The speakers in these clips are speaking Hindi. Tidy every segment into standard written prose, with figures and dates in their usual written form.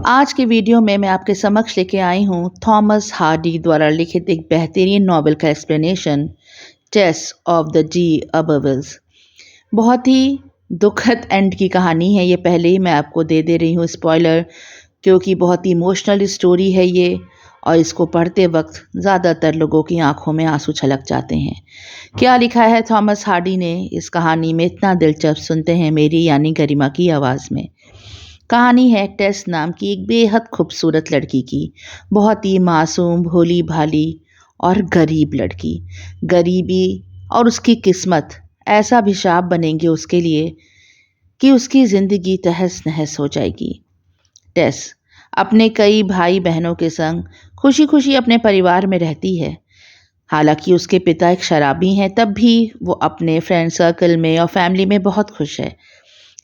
आज के वीडियो में मैं आपके समक्ष लेके आई हूँ थॉमस हार्डी द्वारा लिखित एक बेहतरीन नॉवेल का explanation, Tess of the d'Urbervilles. बहुत ही दुखद एंड की कहानी है ये, पहले ही मैं आपको दे रही हूँ स्पॉइलर, क्योंकि बहुत ही इमोशनल स्टोरी है ये और इसको पढ़ते वक्त ज़्यादातर लोगों की आंखों में आंसू छलक जाते हैं। क्या लिखा है थॉमस हार्डी ने इस कहानी में, इतना दिलचस्प सुनते हैं मेरी यानी गरिमा की आवाज़ में। कहानी है टेस नाम की एक बेहद खूबसूरत लड़की की, बहुत ही मासूम, भोली भाली और गरीब लड़की। गरीबी और उसकी किस्मत ऐसा अभिशाप बनेंगे उसके लिए कि उसकी ज़िंदगी तहस नहस हो जाएगी। टेस अपने कई भाई बहनों के संग खुशी खुशी अपने परिवार में रहती है। हालांकि उसके पिता एक शराबी हैं, तब भी वो अपने फ्रेंड सर्कल में और फैमिली में बहुत खुश है।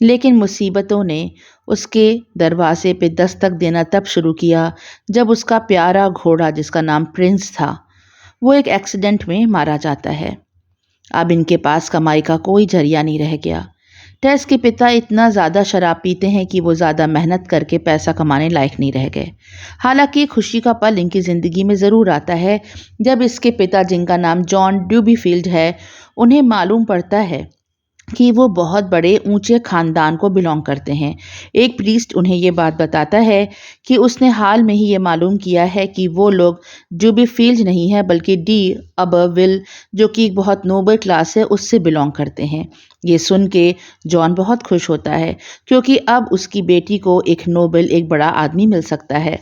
लेकिन मुसीबतों ने उसके दरवाजे पे दस्तक देना तब शुरू किया जब उसका प्यारा घोड़ा, जिसका नाम प्रिंस था, वो एक एक्सीडेंट में मारा जाता है। अब इनके पास कमाई का कोई जरिया नहीं रह गया। टेस के पिता इतना ज़्यादा शराब पीते हैं कि वो ज़्यादा मेहनत करके पैसा कमाने लायक नहीं रह गए। हालांकि खुशी का पल इनकी ज़िंदगी में ज़रूर आता है जब इसके पिता, जिनका नाम जॉन ड्यूबीफील्ड है, उन्हें मालूम पड़ता है कि वो बहुत बड़े ऊंचे खानदान को बिलोंग करते हैं। एक प्रीस्ट उन्हें ये बात बताता है कि उसने हाल में ही ये मालूम किया है कि वो लोग ड्यूबीफील्ड नहीं है बल्कि डी अबरविल, जो कि एक बहुत नोबल क्लास है, उससे बिलोंग करते हैं। ये सुन के जॉन बहुत खुश होता है क्योंकि अब उसकी बेटी को एक नोबल, एक बड़ा आदमी मिल सकता है।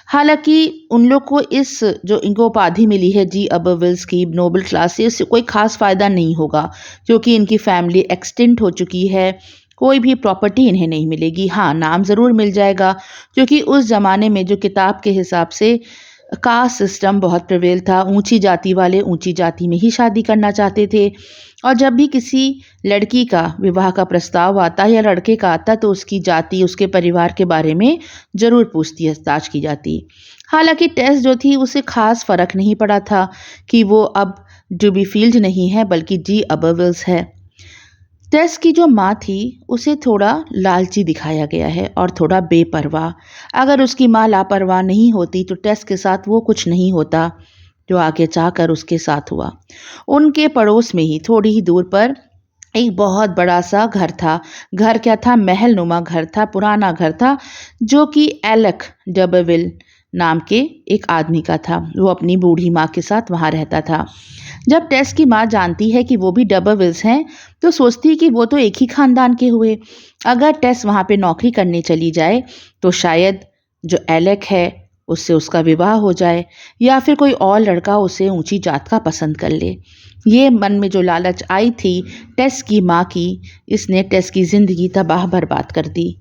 हालांकि उन लोग को जो इनको उपाधि मिली है जी अबरविल्स की नोबल क्लास से, इससे कोई खास फ़ायदा नहीं होगा क्योंकि इनकी फैमिली एक्सटिंक्ट हो चुकी है। कोई भी प्रॉपर्टी इन्हें नहीं मिलेगी। हाँ, नाम ज़रूर मिल जाएगा क्योंकि उस ज़माने में जो किताब के हिसाब से कास्ट सिस्टम बहुत प्रिवेल था। ऊंची जाति वाले ऊंची जाति में ही शादी करना चाहते थे और जब भी किसी लड़की का विवाह का प्रस्ताव आता या लड़के का आता तो उसकी जाति, उसके परिवार के बारे में ज़रूर पूछताछ की जाती। हालांकि टेस जो थी, उसे खास फ़र्क नहीं पड़ा था कि वो अब ड्यूबीफील्ड नहीं है बल्कि जी अबरविल्स है। टेस की जो माँ थी उसे थोड़ा लालची दिखाया गया है और थोड़ा बेपरवाह। अगर उसकी माँ लापरवाह नहीं होती तो टेस के साथ वो कुछ नहीं होता जो आगे जाकर उसके साथ हुआ। उनके पड़ोस में ही थोड़ी ही दूर पर एक बहुत बड़ा सा घर था। घर क्या था? महल नुमा घर था, पुराना घर था, जो कि एलेक डबरविल नाम के एक आदमी का था। वो अपनी बूढ़ी माँ के साथ वहाँ रहता था। जब टेस की माँ जानती है कि वो भी डबरविल्स हैं तो सोचती है कि वो तो एक ही खानदान के हुए। अगर टेस वहाँ पे नौकरी करने चली जाए तो शायद जो एलेक है उससे उसका विवाह हो जाए या फिर कोई और लड़का उसे ऊंची जात का पसंद कर ले। ये मन में जो लालच आई थी टेस की माँ की, इसने टेस की ज़िंदगी तबाह बर्बाद कर दी।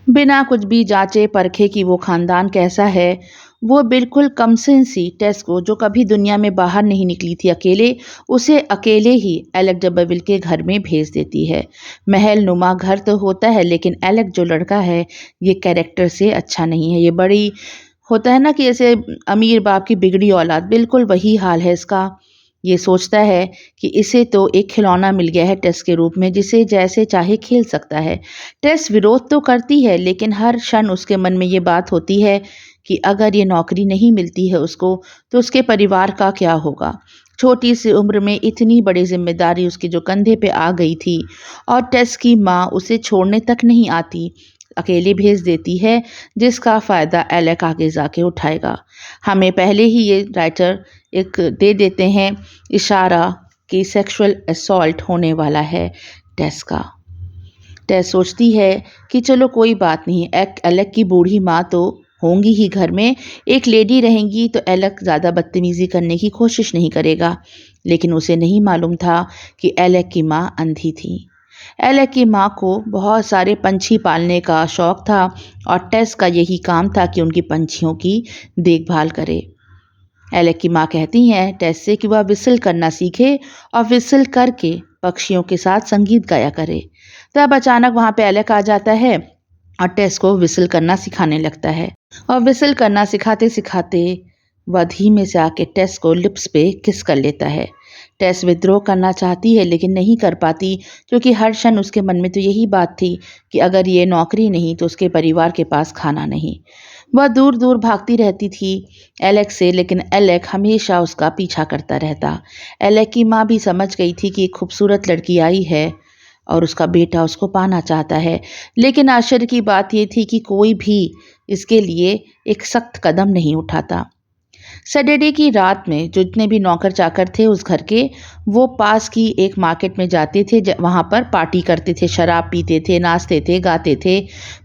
बिना कुछ भी जांचे परखे कि वो खानदान कैसा है, वो बिल्कुल कमसिन सी टेस को, जो कभी दुनिया में बाहर नहीं निकली थी अकेले, उसे अकेले ही एलेक डबरविल के घर में भेज देती है। महल नुमा घर तो होता है लेकिन एलेक जो लड़का है ये कैरेक्टर से अच्छा नहीं है। ये बड़ी होता है ना कि ऐसे अमीर बाप की बिगड़ी औलाद, बिल्कुल वही हाल है इसका। ये सोचता है कि इसे तो एक खिलौना मिल गया है टेस के रूप में, जिसे जैसे चाहे खेल सकता है। टेस विरोध तो करती है लेकिन हर क्षण उसके मन में ये बात होती है कि अगर ये नौकरी नहीं मिलती है उसको तो उसके परिवार का क्या होगा। छोटी सी उम्र में इतनी बड़ी जिम्मेदारी उसके जो कंधे पे आ गई थी और टेस की माँ उसे छोड़ने तक नहीं आती, अकेले भेज देती है, जिसका फ़ायदा एलेक आगे जाके उठाएगा। हमें पहले ही ये राइटर एक दे देते हैं इशारा कि सेक्सुअल असॉल्ट होने वाला है टेस का। टेस सोचती है कि चलो कोई बात नहीं, एलेक की बूढ़ी माँ तो होंगी ही घर में, एक लेडी रहेंगी तो एलेक ज़्यादा बदतमीज़ी करने की कोशिश नहीं करेगा। लेकिन उसे नहीं मालूम था कि एलेक की माँ अंधी थी। एलेक की माँ को बहुत सारे पंछी पालने का शौक़ था और टेस का यही काम था कि उनकी पंछियों की देखभाल करे। एलेक की माँ कहती हैं टेस से कि वह विसल करना सीखे और विसल करके पक्षियों के साथ संगीत गाया करे। तब अचानक वहाँ पे एलेक आ जाता है और टेस को विसल करना सिखाने लगता है और विसल करना सिखाते सिखाते वह धीमे से आके टेस को लिप्स पे किस कर लेता है। टेस विद्रोह करना चाहती है लेकिन नहीं कर पाती, क्योंकि हर क्षण उसके मन में तो यही बात थी कि अगर ये नौकरी नहीं तो उसके परिवार के पास खाना नहीं। वह दूर दूर भागती रहती थी एलेक से, लेकिन एलेक हमेशा उसका पीछा करता रहता। एलेक की माँ भी समझ गई थी कि एक खूबसूरत लड़की आई है और उसका बेटा उसको पाना चाहता है, लेकिन आश्चर्य की बात यह थी कि कोई भी इसके लिए एक सख्त कदम नहीं उठाता। सैटरडे की रात में जितने भी नौकर चाकर थे उस घर के, वो पास की एक मार्केट में जाते थे, वहाँ पर पार्टी करते थे, शराब पीते थे, नाचते थे, गाते थे।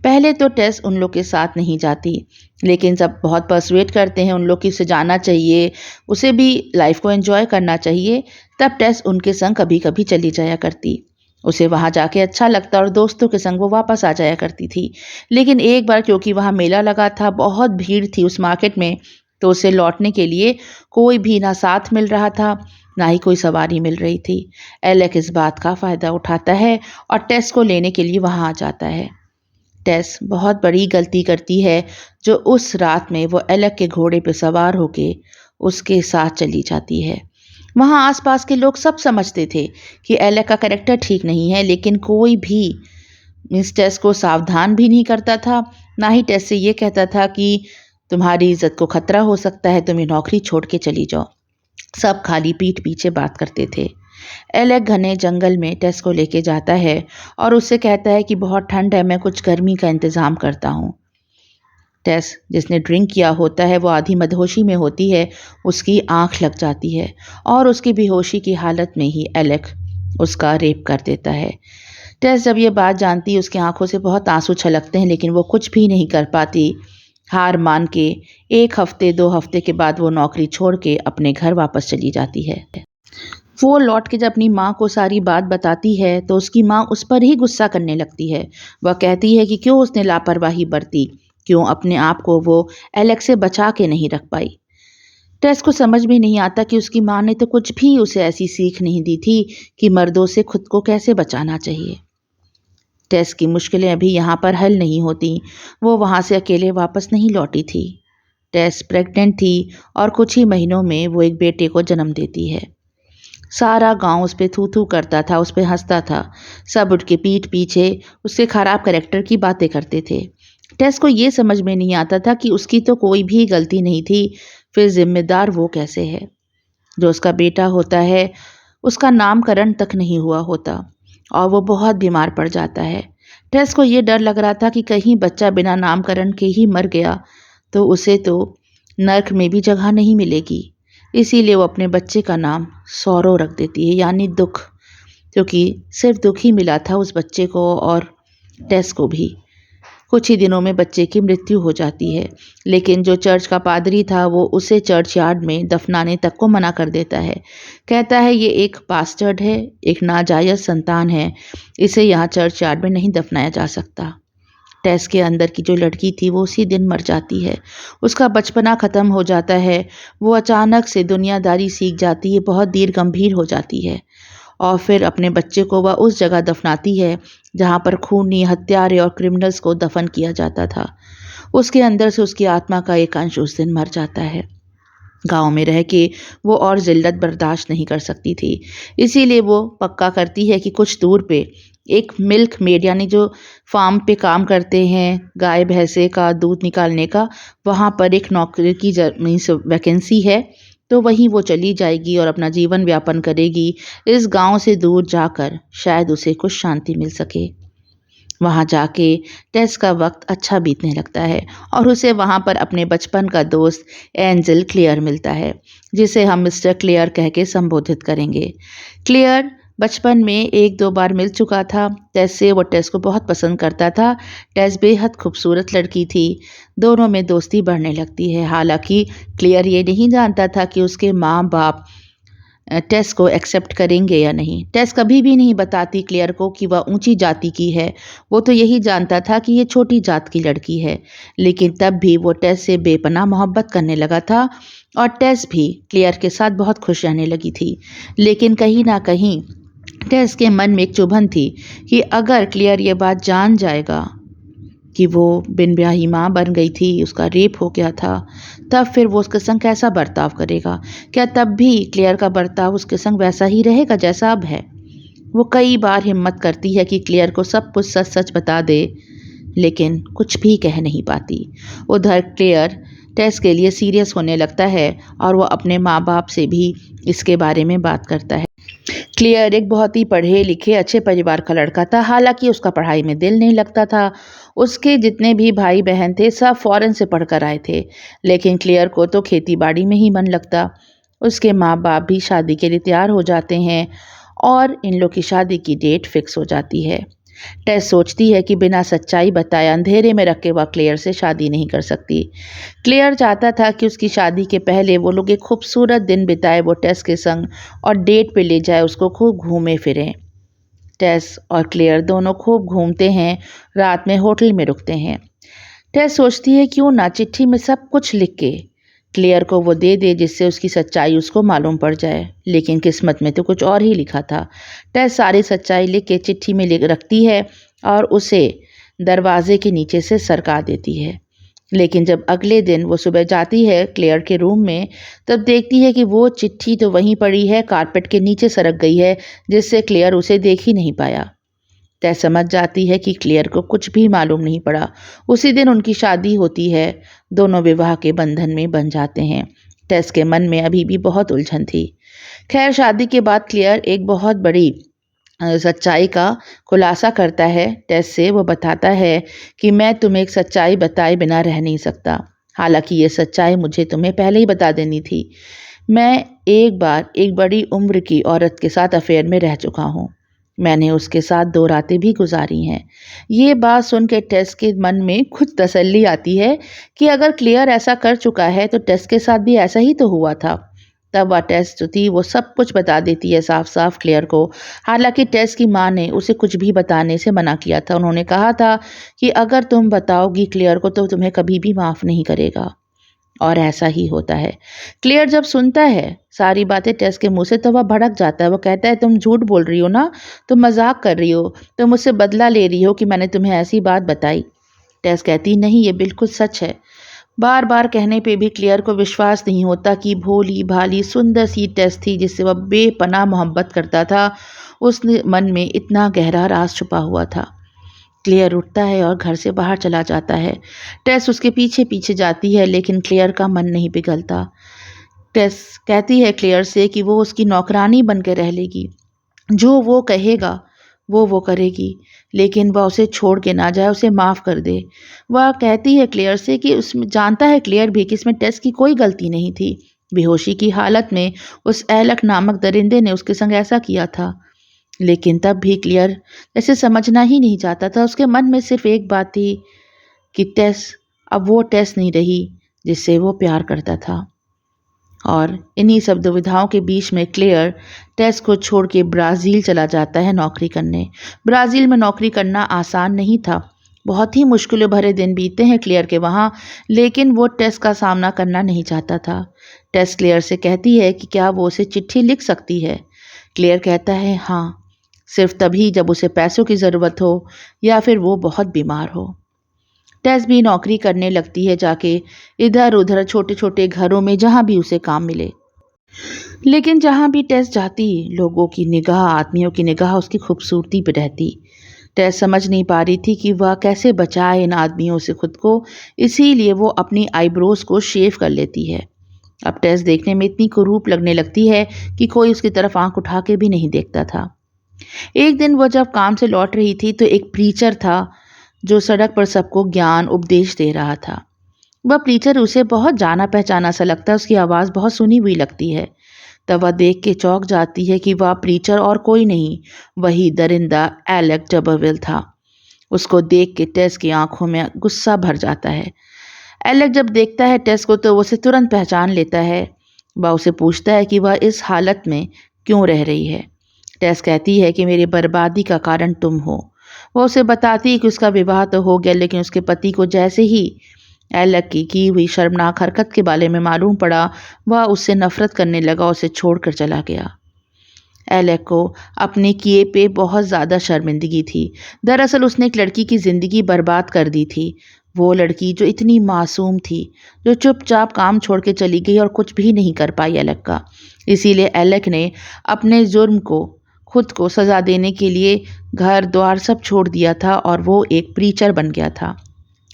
पहले तो टेस उन लोग के साथ नहीं जाती, लेकिन जब बहुत पर्सुएट करते हैं उन लोग की उसे जाना चाहिए, उसे भी लाइफ को एंजॉय करना चाहिए, तब टेस उनके संग कभी कभी चली जाया करती। उसे वहाँ जाके अच्छा लगता और दोस्तों के संग वो वापस आ जाया करती थी। लेकिन एक बार क्योंकि वहाँ मेला लगा था, बहुत भीड़ थी उस मार्केट में, तो उसे लौटने के लिए कोई भी ना साथ मिल रहा था, ना ही कोई सवारी मिल रही थी। एलेक इस बात का फ़ायदा उठाता है और टेस को लेने के लिए वहाँ आ जाता है। टेस बहुत बड़ी गलती करती है जो उस रात में वो एलेक के घोड़े पर सवार होके उसके साथ चली जाती है। वहाँ आसपास के लोग सब समझते थे कि एलेक का कैरेक्टर ठीक नहीं है, लेकिन कोई भी मिस टेस को सावधान भी नहीं करता था, ना ही टेस से ये कहता था कि तुम्हारी इज्जत को खतरा हो सकता है, तुम ये नौकरी छोड़ के चली जाओ। सब खाली पीठ पीछे बात करते थे। एलेक घने जंगल में टेस को लेके जाता है और उससे कहता है कि बहुत ठंड है, मैं कुछ गर्मी का इंतज़ाम करता हूँ। टेस जिसने ड्रिंक किया होता है वो आधी मदहोशी में होती है, उसकी आंख लग जाती है और उसकी बेहोशी की हालत में ही एलेक उसका रेप कर देता है। टेस जब ये बात जानती है उसकी आंखों से बहुत आंसू छलकते हैं, लेकिन वो कुछ भी नहीं कर पाती। हार मान के 1 हफ्ते 2 हफ्ते के बाद वो नौकरी छोड़ के अपने घर वापस चली जाती है। वो लौट के जब अपनी माँ को सारी बात बताती है तो उसकी माँ उस पर ही गुस्सा करने लगती है। वह कहती है कि क्यों उसने लापरवाही बरती, क्यों अपने आप को वो एलेक से बचा के नहीं रख पाई। टेस को समझ में नहीं आता कि उसकी माँ ने तो कुछ भी उसे ऐसी सीख नहीं दी थी कि मर्दों से खुद को कैसे बचाना चाहिए। टेस की मुश्किलें अभी यहाँ पर हल नहीं होती। वो वहाँ से अकेले वापस नहीं लौटी थी। टेस प्रेग्नेंट थी और कुछ ही महीनों में वो एक बेटे को जन्म देती है। सारा गांव उस पर थू थू करता था, उस पर हंसता था। सब उसके पीठ पीछे उसके खराब कैरेक्टर की बातें करते थे। टेस को ये समझ में नहीं आता था कि उसकी तो कोई भी गलती नहीं थी, फिर जिम्मेदार वो कैसे है। जो उसका बेटा होता है उसका नामकरण तक नहीं हुआ होता और वो बहुत बीमार पड़ जाता है। टेस को ये डर लग रहा था कि कहीं बच्चा बिना नामकरण के ही मर गया तो उसे तो नर्क में भी जगह नहीं मिलेगी। इसीलिए वो अपने बच्चे का नाम सौरो रख देती है, यानी दुख, क्योंकि सिर्फ दुख ही मिला था उस बच्चे को और टेस को भी। कुछ ही दिनों में बच्चे की मृत्यु हो जाती है, लेकिन जो चर्च का पादरी था वो उसे चर्च यार्ड में दफनाने तक को मना कर देता है। कहता है ये एक बास्टर्ड है, एक नाजायज संतान है, इसे यहाँ चर्च यार्ड में नहीं दफनाया जा सकता। टेस के अंदर की जो लड़की थी वो उसी दिन मर जाती है। उसका बचपना ख़त्म हो जाता है। वो अचानक से दुनियादारी सीख जाती है, बहुत धीर गंभीर हो जाती है और फिर अपने बच्चे को वह उस जगह दफनाती है जहाँ पर खूनी, हत्यारे और क्रिमिनल्स को दफन किया जाता था। उसके अंदर से उसकी आत्मा का एक अंश उस दिन मर जाता है। गांव में रह के वो और जिल्लत बर्दाश्त नहीं कर सकती थी, इसीलिए वो पक्का करती है कि कुछ दूर पे एक मिल्क मेड, यानी जो फार्म पे काम करते हैं गाय भैंसे का दूध निकालने का, वहाँ पर एक नौकरी की मीन्स वैकेंसी है, तो वहीं वो चली जाएगी और अपना जीवन व्यापन करेगी। इस गांव से दूर जाकर शायद उसे कुछ शांति मिल सके। वहाँ जाके टेस का वक्त अच्छा बीतने लगता है और उसे वहाँ पर अपने बचपन का दोस्त एंजल क्लेयर मिलता है, जिसे हम मिस्टर क्लेयर कह के संबोधित करेंगे। क्लेयर बचपन में 1-2 बार मिल चुका था टेस से। वो टेस को बहुत पसंद करता था। टेस बेहद खूबसूरत लड़की थी। दोनों में दोस्ती बढ़ने लगती है। हालांकि क्लेयर ये नहीं जानता था कि उसके माँ बाप टेस को एक्सेप्ट करेंगे या नहीं। टेस कभी भी नहीं बताती क्लेयर को कि वह ऊंची जाति की है। वो तो यही जानता था कि ये छोटी जात की लड़की है, लेकिन तब भी वो टेस से बेपनाह मोहब्बत करने लगा था और टेस भी क्लेयर के साथ बहुत खुश रहने लगी थी। लेकिन कहीं ना कहीं टेस के मन में एक चुभन थी कि अगर क्लेयर ये बात जान जाएगा कि वो बिन ब्याही माँ बन गई थी, उसका रेप हो गया था, तब फिर वो उसके संग कैसा बर्ताव करेगा? क्या तब भी क्लेयर का बर्ताव उसके संग वैसा ही रहेगा जैसा अब है? वो कई बार हिम्मत करती है कि क्लेयर को सब कुछ सच-सच बता दे, लेकिन कुछ भी कह नहीं पाती। उधर क्लेयर टेस के लिए सीरियस होने लगता है और वो अपने माँ-बाप से भी इसके बारे में बात करता है। क्लेयर एक बहुत ही पढ़े लिखे अच्छे परिवार का लड़का था, हालांकि उसका पढ़ाई में दिल नहीं लगता था। उसके जितने भी भाई बहन थे सब फॉरेन से पढ़कर आए थे, लेकिन क्लेयर को तो खेती बाड़ी में ही मन लगता। उसके माँ बाप भी शादी के लिए तैयार हो जाते हैं और इन लोग की शादी की डेट फिक्स हो जाती है। टेस सोचती है कि बिना सच्चाई बताए अंधेरे में रख के वह क्लेयर से शादी नहीं कर सकती। क्लेयर चाहता था कि उसकी शादी के पहले वो लोग एक खूबसूरत दिन बिताए वो टेस के संग और डेट पे ले जाए उसको, खूब घूमे फिरें। टेस और क्लेयर दोनों खूब घूमते हैं, रात में होटल में रुकते हैं। टेस सोचती है क्यों ना चिट्ठी में सब कुछ लिख के क्लेयर को वो दे दे, जिससे उसकी सच्चाई उसको मालूम पड़ जाए। लेकिन किस्मत में तो कुछ और ही लिखा था। टेस सारी सच्चाई लिख के चिट्ठी में लिख रखती है और उसे दरवाजे के नीचे से सरका देती है। लेकिन जब अगले दिन वो सुबह जाती है क्लेयर के रूम में, तब देखती है कि वो चिट्ठी तो वहीं पड़ी है, कारपेट के नीचे सरक गई है, जिससे क्लेयर उसे देख ही नहीं पाया। तय समझ जाती है कि क्लेयर को कुछ भी मालूम नहीं पड़ा। उसी दिन उनकी शादी होती है, दोनों विवाह के बंधन में बंध जाते हैं। टेस के मन में अभी भी बहुत उलझन थी। खैर, शादी के बाद क्लेयर एक बहुत बड़ी सच्चाई का खुलासा करता है टेस से। वो बताता है कि मैं तुम्हें एक सच्चाई बताए बिना रह नहीं सकता। हालांकि ये सच्चाई मुझे तुम्हें पहले ही बता देनी थी। मैं एक बार एक बड़ी उम्र की औरत के साथ अफेयर में रह चुका हूँ। मैंने उसके साथ 2 रातें भी गुजारी हैं। ये बात सुन के टेस के मन में कुछ तसल्ली आती है कि अगर क्लेयर ऐसा कर चुका है तो टेस के साथ भी ऐसा ही तो हुआ था। तब वह टेस जो थी वो सब कुछ बता देती है साफ साफ क्लेयर को। हालांकि टेस की माँ ने उसे कुछ भी बताने से मना किया था। उन्होंने कहा था कि अगर तुम बताओगी क्लेयर को तो तुम्हें कभी भी माफ़ नहीं करेगा। और ऐसा ही होता है। क्लेयर जब सुनता है सारी बातें टेस के मुंह से तो वह भड़क जाता है। वो कहता है तुम झूठ बोल रही हो ना, तुम मजाक कर रही हो, तुम मुझसे बदला ले रही हो कि मैंने तुम्हें ऐसी बात बताई। टेस कहती नहीं, ये बिल्कुल सच है। बार बार कहने पे भी क्लेयर को विश्वास नहीं होता कि भोली भाली सुंदर सी टेस थी जिससे वह बेपनाह मोहब्बत करता था, उस मन में इतना गहरा राज छुपा हुआ था। क्लेयर उठता है और घर से बाहर चला जाता है। टेस उसके पीछे पीछे जाती है, लेकिन क्लेयर का मन नहीं पिघलता। टेस कहती है क्लेयर से कि वो उसकी नौकरानी बन के रह लेगी, जो वो कहेगा वो करेगी, लेकिन वह उसे छोड़ के ना जाए, उसे माफ़ कर दे। वह कहती है क्लेयर से कि उसमें जानता है क्लेयर भी कि इसमें टेस की कोई गलती नहीं थी। बेहोशी की हालत में उस एलक नामक दरिंदे ने उसके संग ऐसा किया था। लेकिन तब भी क्लेयर जैसे समझना ही नहीं चाहता था। उसके मन में सिर्फ एक बात थी कि टेस अब वो टेस नहीं रही जिससे वो प्यार करता था। और इन्हीं सब दुविधाओं के बीच में क्लेयर टेस को छोड़ के ब्राज़ील चला जाता है नौकरी करने। ब्राज़ील में नौकरी करना आसान नहीं था। बहुत ही मुश्किलों भरे दिन बीतते हैं क्लेयर के वहाँ, लेकिन वो टेस का सामना करना नहीं चाहता था। टेस क्लेयर से कहती है कि क्या वो उसे चिट्ठी लिख सकती है। क्लेयर कहता है हाँ, सिर्फ तभी जब उसे पैसों की ज़रूरत हो या फिर वो बहुत बीमार हो। टेस भी नौकरी करने लगती है जाके इधर उधर छोटे छोटे घरों में जहाँ भी उसे काम मिले। लेकिन जहाँ भी टेस जाती लोगों की निगाह, आदमियों की निगाह उसकी खूबसूरती पर रहती। टेस समझ नहीं पा रही थी कि वह कैसे बचाए इन आदमियों से खुद को, इसीलिए वो अपनी आईब्रोज को शेव कर लेती है। अब टेस देखने में इतनी कुरूप लगने लगती है कि कोई उसकी तरफ आंख उठा के भी नहीं देखता था। एक दिन वह जब काम से लौट रही थी तो एक प्रीचर था जो सड़क पर सबको ज्ञान उपदेश दे रहा था। वह प्रीचर उसे बहुत जाना पहचाना सा लगता है, उसकी आवाज़ बहुत सुनी हुई लगती है। तब वह देख के चौंक जाती है कि वह प्रीचर और कोई नहीं, वही दरिंदा एलेक डबरविल था। उसको देख के टेस की आंखों में गुस्सा भर जाता है। एलेक जब देखता है टेस को तो वो उसे तुरंत पहचान लेता है। वह उसे पूछता है कि वह इस हालत में क्यों रह रही है। टेस कहती है कि मेरी बर्बादी का कारण तुम हो। वह उसे बताती है कि उसका विवाह तो हो गया, लेकिन उसके पति को जैसे ही एलेक की हुई शर्मनाक हरकत के बारे में मालूम पड़ा, वह उससे नफरत करने लगा, उसे छोड़कर चला गया। एलेक को अपने किए पे बहुत ज़्यादा शर्मिंदगी थी। दरअसल उसने एक लड़की की ज़िंदगी बर्बाद कर दी थी। वो लड़की जो इतनी मासूम थी, जो चुपचाप काम छोड़ के चली गई और कुछ भी नहीं कर पाई एलेक का। इसीलिए एलेक ने अपने जुर्म को, खुद को सज़ा देने के लिए घर द्वार सब छोड़ दिया था और वो एक प्रीचर बन गया था।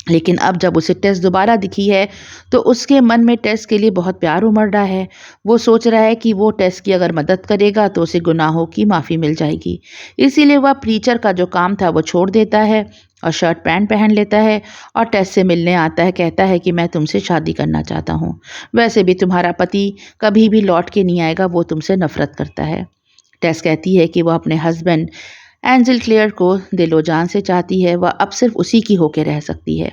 लेकिन अब जब उसे टेस दोबारा दिखी है तो उसके मन में टेस के लिए बहुत प्यार उमड़ रहा है। वो सोच रहा है कि वो टेस की अगर मदद करेगा तो उसे गुनाहों की माफ़ी मिल जाएगी। इसीलिए वह प्रीचर का जो काम था वो छोड़ देता है और शर्ट पैंट पहन लेता है और टेस से मिलने आता है। कहता है कि मैं तुमसे शादी करना चाहता हूँ। वैसे भी तुम्हारा पति कभी भी लौट के नहीं आएगा, वो तुमसे नफरत करता है। टेस कहती है कि वह अपने हस्बैंड एंजल क्लेयर को दिलो जान से चाहती है, वह अब सिर्फ उसी की होके रह सकती है।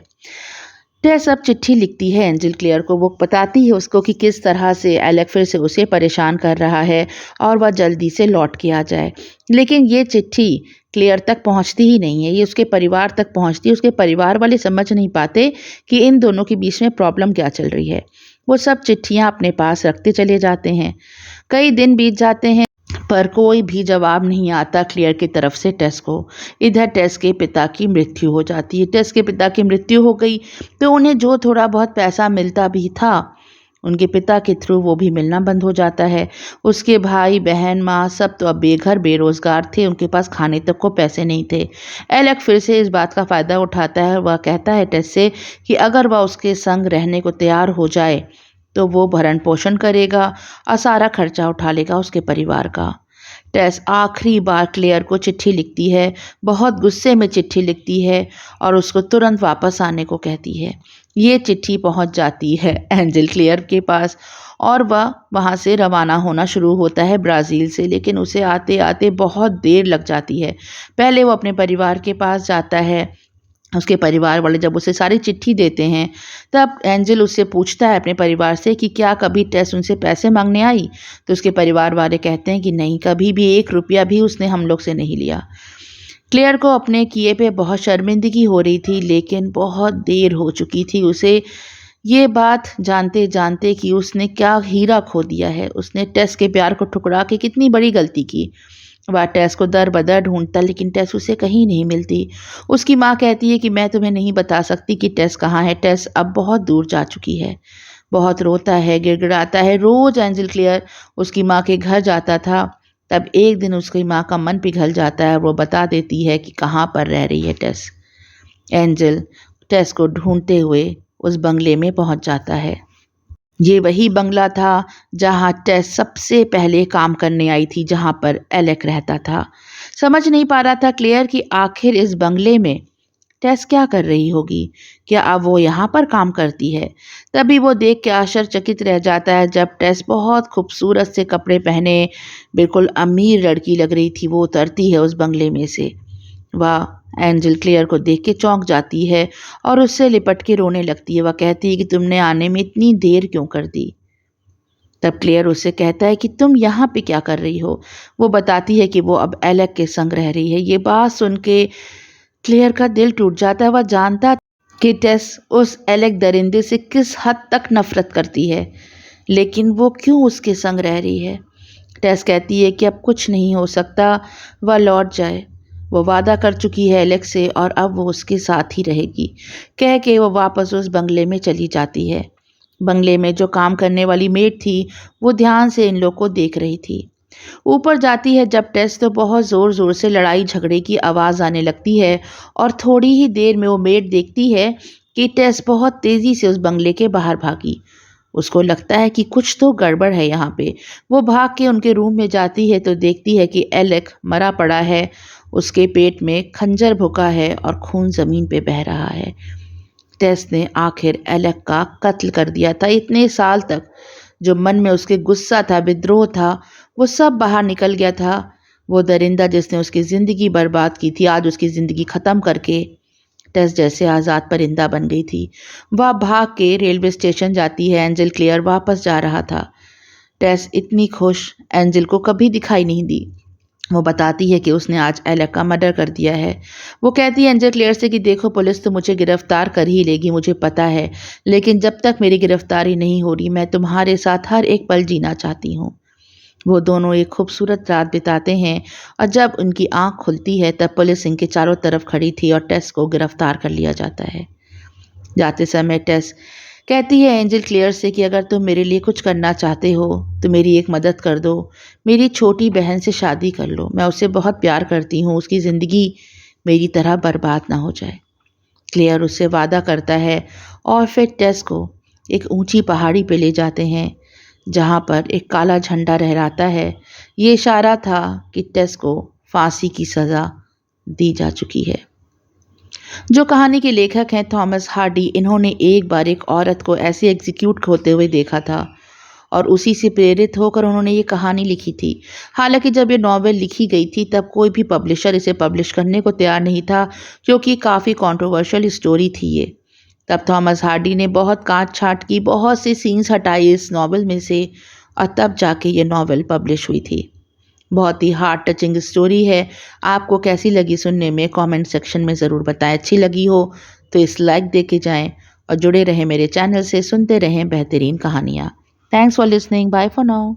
टेस अब चिट्ठी लिखती है एंजल क्लेयर को। वो बताती है उसको कि किस तरह से एलेक फिर से उसे परेशान कर रहा है और वह जल्दी से लौट के आ जाए। लेकिन ये चिट्ठी क्लेयर तक पहुंचती ही नहीं है, ये उसके परिवार तक पहुंचती है। उसके परिवार वाले समझ नहीं पाते कि इन दोनों के बीच में प्रॉब्लम क्या चल रही है। वो सब चिट्ठियाँ अपने पास रखते चले जाते हैं। कई दिन बीत जाते हैं पर कोई भी जवाब नहीं आता क्लेयर की तरफ से टेस को। इधर टेस के पिता की मृत्यु हो जाती है। टेस के पिता की मृत्यु हो गई तो उन्हें जो थोड़ा बहुत पैसा मिलता भी था उनके पिता के थ्रू वो भी मिलना बंद हो जाता है। उसके भाई बहन माँ सब तो अब बेघर बेरोजगार थे, उनके पास खाने तक को पैसे नहीं थे। एलेक फिर से इस बात का फ़ायदा उठाता है। वह कहता है टेस से कि अगर वह उसके संग रहने को तैयार हो जाए तो वो भरण पोषण करेगा और सारा खर्चा उठा लेगा उसके परिवार का। टेस आखिरी बार क्लेयर को चिट्ठी लिखती है, बहुत गुस्से में चिट्ठी लिखती है और उसको तुरंत वापस आने को कहती है। ये चिट्ठी पहुंच जाती है एंजल क्लेयर के पास और वह वहां से रवाना होना शुरू होता है ब्राज़ील से। लेकिन उसे आते आते बहुत देर लग जाती है। पहले वो अपने परिवार के पास जाता है। उसके परिवार वाले जब उसे सारी चिट्ठी देते हैं तब एंजल उससे पूछता है अपने परिवार से कि क्या कभी टेस उनसे पैसे मांगने आई। तो उसके परिवार वाले कहते हैं कि नहीं, कभी भी 1 रुपया भी उसने हम लोग से नहीं लिया। क्लेयर को अपने किए पे बहुत शर्मिंदगी हो रही थी, लेकिन बहुत देर हो चुकी थी उसे ये बात जानते जानते कि उसने क्या हीरा खो दिया है। उसने टेस के प्यार को ठुकरा के कितनी बड़ी गलती की। वह टेस को दर बदर ढूंढता, लेकिन टेस उसे कहीं नहीं मिलती। उसकी माँ कहती है कि मैं तुम्हें नहीं बता सकती कि टेस कहाँ है। टेस अब बहुत दूर जा चुकी है। बहुत रोता है, गिड़गिड़ाता है। रोज एंजल क्लेयर उसकी माँ के घर जाता था। तब एक दिन उसकी माँ का मन पिघल जाता है। वो बता देती है कि कहाँ पर रह रही है टेस। एंजल टेस को ढूंढते हुए उस बंगले में पहुंच जाता है। ये वही बंगला था जहाँ टेस सबसे पहले काम करने आई थी, जहाँ पर एलेक रहता था। समझ नहीं पा रहा था क्लेयर कि आखिर इस बंगले में टेस क्या कर रही होगी। क्या अब वो यहाँ पर काम करती है? तभी वो देख के आश्चर्यचकित रह जाता है जब टेस बहुत खूबसूरत से कपड़े पहने बिल्कुल अमीर लड़की लग रही थी, वो उतरती है उस बंगले में से। वह एंजल क्लेयर को देख के चौंक जाती है और उससे लिपट के रोने लगती है। वह कहती है कि तुमने आने में इतनी देर क्यों कर दी। तब क्लेयर उससे कहता है कि तुम यहाँ पे क्या कर रही हो। वो बताती है कि वो अब एलेक के संग रह रही है। ये बात सुन के क्लेयर का दिल टूट जाता है। वह जानता कि टेस उस एलेक दरिंदे से किस हद तक नफरत करती है, लेकिन वो क्यों उसके संग रह रही है। टेस कहती है कि अब कुछ नहीं हो सकता, वह लौट जाए। वो वादा कर चुकी है एलेक से और अब वो उसके साथ ही रहेगी। कह के वो वापस उस बंगले में चली जाती है। बंगले में जो काम करने वाली मेड थी वो ध्यान से इन लोग को देख रही थी। ऊपर जाती है जब टेस तो बहुत ज़ोर ज़ोर से लड़ाई झगड़े की आवाज़ आने लगती है और थोड़ी ही देर में वो मेड देखती है कि टेस बहुत तेज़ी से उस बंगले के बाहर भागी। उसको लगता है कि कुछ तो गड़बड़ है यहाँ पे। वो भाग के उनके रूम में जाती है तो देखती है कि एलेक मरा पड़ा है। उसके पेट में खंजर भुका है और खून ज़मीन पे बह रहा है। टेस ने आखिर एलेक का कत्ल कर दिया था। इतने साल तक जो मन में उसके गुस्सा था, विद्रोह था, वो सब बाहर निकल गया था। वो दरिंदा जिसने उसकी ज़िंदगी बर्बाद की थी, आज उसकी ज़िंदगी ख़त्म करके टेस जैसे आज़ाद परिंदा बन गई थी। वह भाग के रेलवे स्टेशन जाती है। एंजल क्लेयर वापस जा रहा था। टेस इतनी खुश एंजल को कभी दिखाई नहीं दी। वो बताती है कि उसने आज एलेक का मर्डर कर दिया है। वो कहती है एंजल क्लेयर से कि देखो, पुलिस तो मुझे गिरफ्तार कर ही लेगी, मुझे पता है, लेकिन जब तक मेरी गिरफ्तारी नहीं हो रही मैं तुम्हारे साथ हर एक पल जीना चाहती हूँ। वो दोनों एक खूबसूरत रात बिताते हैं और जब उनकी आंख खुलती है तब पुलिस इनके चारों तरफ खड़ी थी और टेस को गिरफ्तार कर लिया जाता है। जाते समय टेस कहती है एंजल क्लियर से कि अगर तुम मेरे लिए कुछ करना चाहते हो तो मेरी एक मदद कर दो, मेरी छोटी बहन से शादी कर लो, मैं उसे बहुत प्यार करती हूँ, उसकी ज़िंदगी मेरी तरह बर्बाद ना हो जाए। क्लियर उससे वादा करता है और फिर टेस को एक ऊंची पहाड़ी पे ले जाते हैं जहाँ पर एक काला झंडा लहराता है। ये इशारा था कि टेस को फांसी की सज़ा दी जा चुकी है। जो कहानी के लेखक हैं थॉमस हार्डी, इन्होंने एक बार एक औरत को ऐसे एग्जीक्यूट होते हुए देखा था और उसी से प्रेरित होकर उन्होंने ये कहानी लिखी थी। हालांकि जब ये नॉवेल लिखी गई थी तब कोई भी पब्लिशर इसे पब्लिश करने को तैयार नहीं था क्योंकि काफ़ी कंट्रोवर्शियल स्टोरी थी ये। तब थॉमस हार्डी ने बहुत काट छाट की, बहुत से सीन्स हटाए इस नॉवेल में से और तब जाके ये नॉवेल पब्लिश हुई थी। बहुत ही हार्ट टचिंग स्टोरी है। आपको कैसी लगी सुनने में कमेंट सेक्शन में ज़रूर बताएं। अच्छी लगी हो तो इस लाइक दे के जाएं और जुड़े रहें मेरे चैनल से, सुनते रहें बेहतरीन कहानियाँ। Thanks for listening, bye for now.